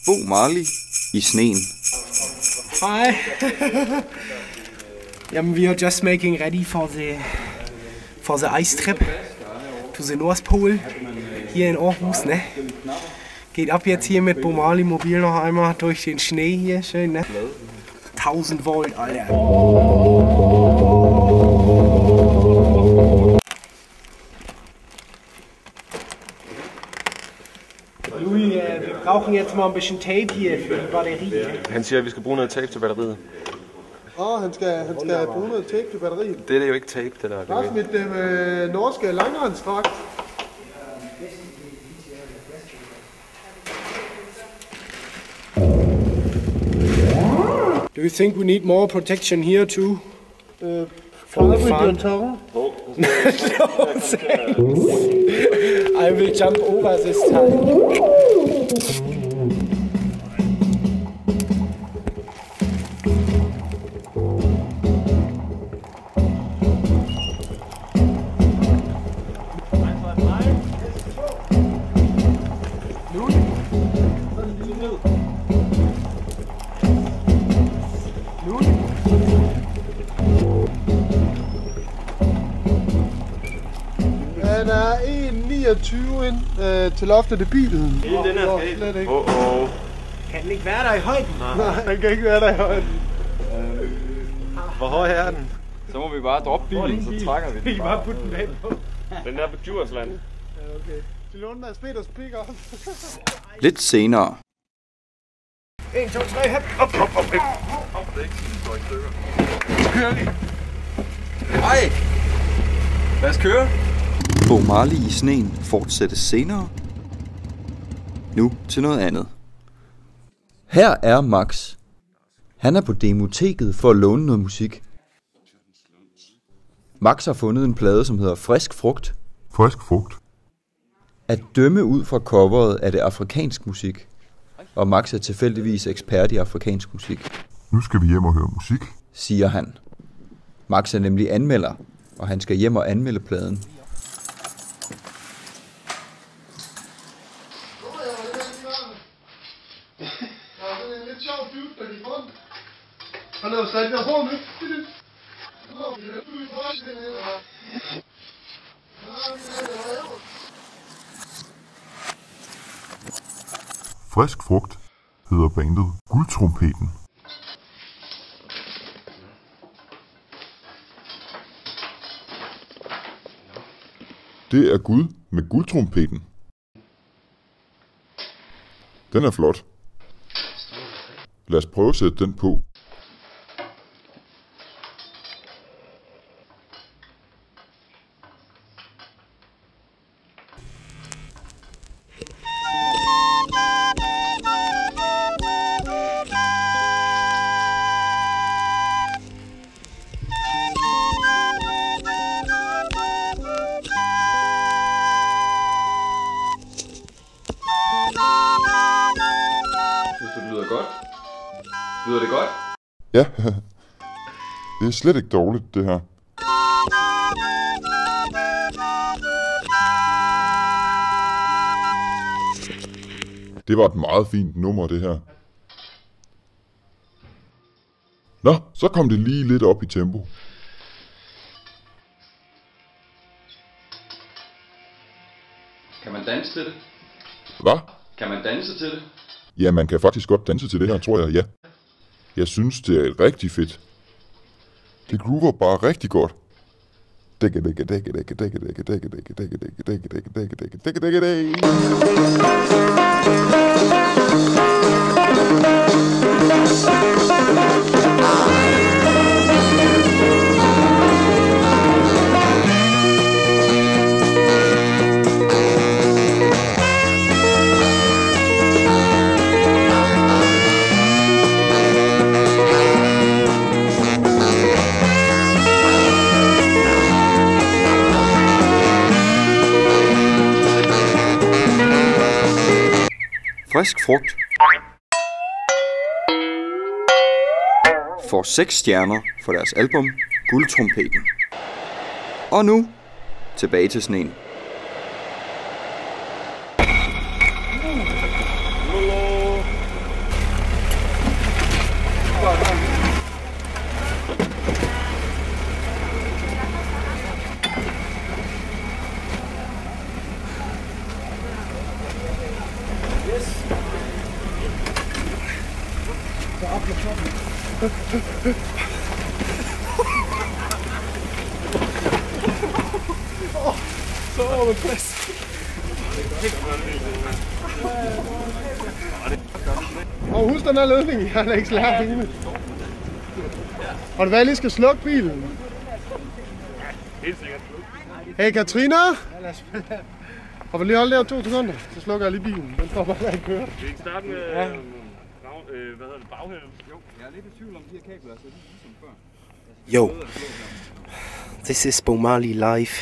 Bo Marley i sneen. Hi. Jamen, we are just making ready for the ice trip to the North Pole hier in Aarhus, ne? Geht ab jetzt hier mit Bo Marley Mobil noch einmal durch den Schnee hier, schön, ne? 1000 Volt, Alter. Louis, wir brauchen jetzt mal ein bisschen Tape hier für die Batterie. Han siger, at vi skal bruge noget tape til batteriet. Han skal bruge noget tape til batteriet. Det er jo ikke tape, det der. Også mit norske langrensdragt. Do you think we need more protection here too? For every tunnel? No thanks. I will jump over this time. Han er 1,29 til loftet af bilen. Den er slet ikke. Kan den ikke være der i højden? Nej, han kan ikke være der i højden. Hvor høj er den? Så må vi bare droppe bilen, så trækker vi den. Vi kan bare putte den bagpå. Den er på Djursland. Ja, okay. Til Lundbergs Peters pick-up. Lidt senere. 1, 2, 3, hop. Hop. Det er ikke sådan, står i stykker. Så kører vi. Hej! Lad os køre. Bo Marley i sneen fortsættes senere. Nu til noget andet. Her er Max. Han er på demoteket for at låne noget musik. Max har fundet en plade, som hedder Frisk Frugt. Frisk frugt. At dømme ud fra coveret er det afrikansk musik. Og Max er tilfældigvis ekspert i afrikansk musik, Nu skal vi hjem og høre musik. siger han. Max er nemlig anmelder, og han skal hjem og anmelde pladen. Lidt sjovt dybt, da de kom. Han har jo sat der hår med. Frisk frugt hedder bandet Guldtrompeten. Det er Gud med guldtrompeten. Den er flot. Lad os prøve at sætte den på. Synes du, det lyder godt? Lyder det godt? Ja, det er slet ikke dårligt, det her. Det var et meget fint nummer, det her. Nå, så kom det lige lidt op i tempo. Kan man danse til det? Hvad? Kan man danse til det? Ja, man kan faktisk godt danse til det her, tror jeg, ja. Jeg synes, det er rigtig fedt. Det groover bare rigtig godt. Frisk frugt får 6 stjerner for deres album Guldtrompeten. Og nu tilbage til sneen. Så over med plads. Og husk den her ledning, jeg lægger slær hele. Og det var, jeg lige skal slukke bilen. Helt sikkert. Hey Katrina! Og vil lige holde der 2 sekunder, så slukker jeg lige bilen. Den står bare der i kører. Vi kan starte med hvad hedder det, baghælden? Jo. Jeg er lidt i tvivl om de her kabler, altså ligesom før. Yo, this is Bob Marley live.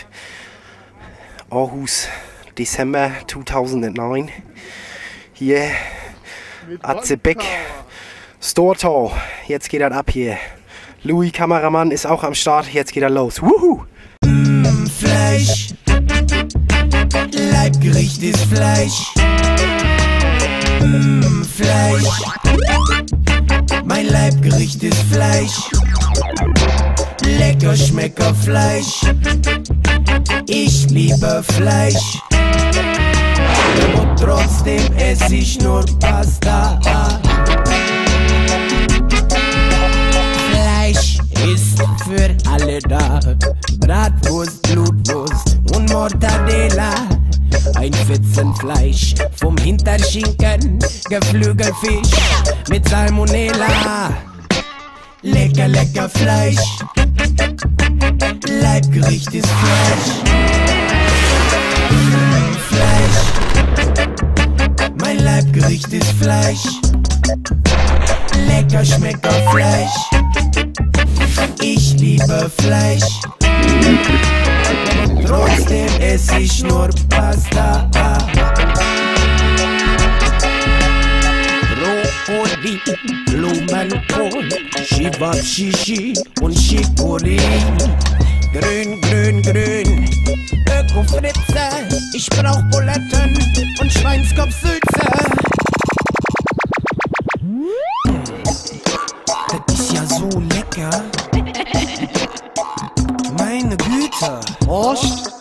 Aarhus, December 2009. Hier at Zebeck, Stortor. Jetzt geht das ab hier. Louis Kameramann ist auch am Start. Jetzt geht er los. Wuhu! Fleisch, Leibgericht ist Fleisch. Fleisch, mein Leibgericht ist Fleisch. Lecker Schmecker Fleisch. Ich liebe Fleisch, aber trotzdem esse ich nur Pasta. Fleisch ist für alle da. Bratwurst, Blutwurst und Mortadella. Ein Fetzen Fleisch vom Hinterschinken, Geflügelfisch mit Salmonella. Lecker, lecker Fleisch. Leibgericht ist Fleisch. Fleisch. Mein Leibgericht ist Fleisch. Lecker Schmecker Fleisch. Ich liebe Fleisch. Trotzdem esse ich nur Pasta. Brokkoli, Blumenkohl, Schibab, Shishi und Chicorée. Grün, grün, grün, Öko-Fritze. Ich brauch Buletten und Schweinskopfsülze. Das ist ja so lecker. Meine Güte. Prost.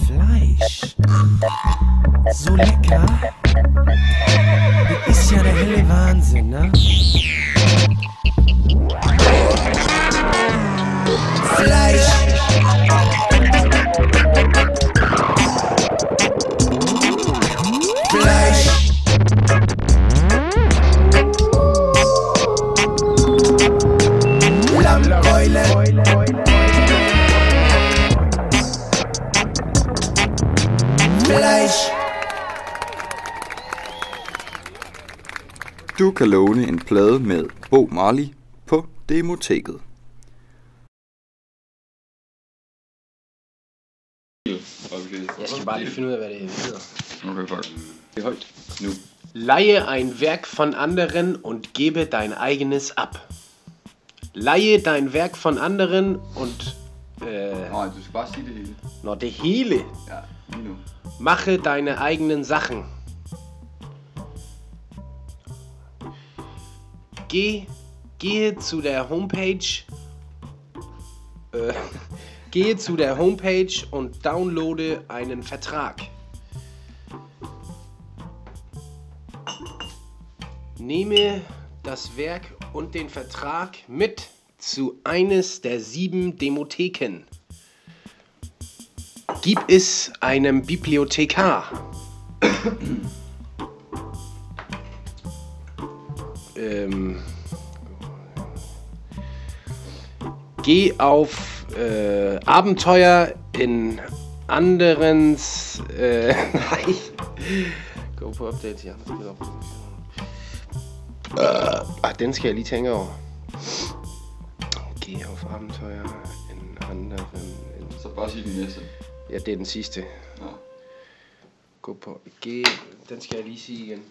Fleisch. So lecker. Das ist ja der helle Wahnsinn, ne? Fleisch. Fleisch. Lammkeule. Fleisch. Du kan låne en plade med Bob Marley på Demoteket. Jeg skal bare lige finde ud af, hvad det hedder. Okay, fuck. Det er højt. Nu. Leihe ein Werk von anderen und gebe dein eigenes ab. Leihe dein Werk von anderen und... Nej, du skal bare sige det hele. Nå, det hele. Ja, lige nu. Mache deine eigenen Sachen. Gehe zu der Homepage. Gehe zu der Homepage und downloade einen Vertrag. Nehme das Werk und den Vertrag mit zu eines der 7 Demotheken. Gib es einem Bibliothekar. Geh auf Abenteuer in anderens GoPro Update, ja. Den skal jeg lige tænke over. Geh auf Abenteuer in anderen... Så bare sige den næste. Ja, det er den sidste. Ja. Gå på G. Den skal jeg lige sige igen.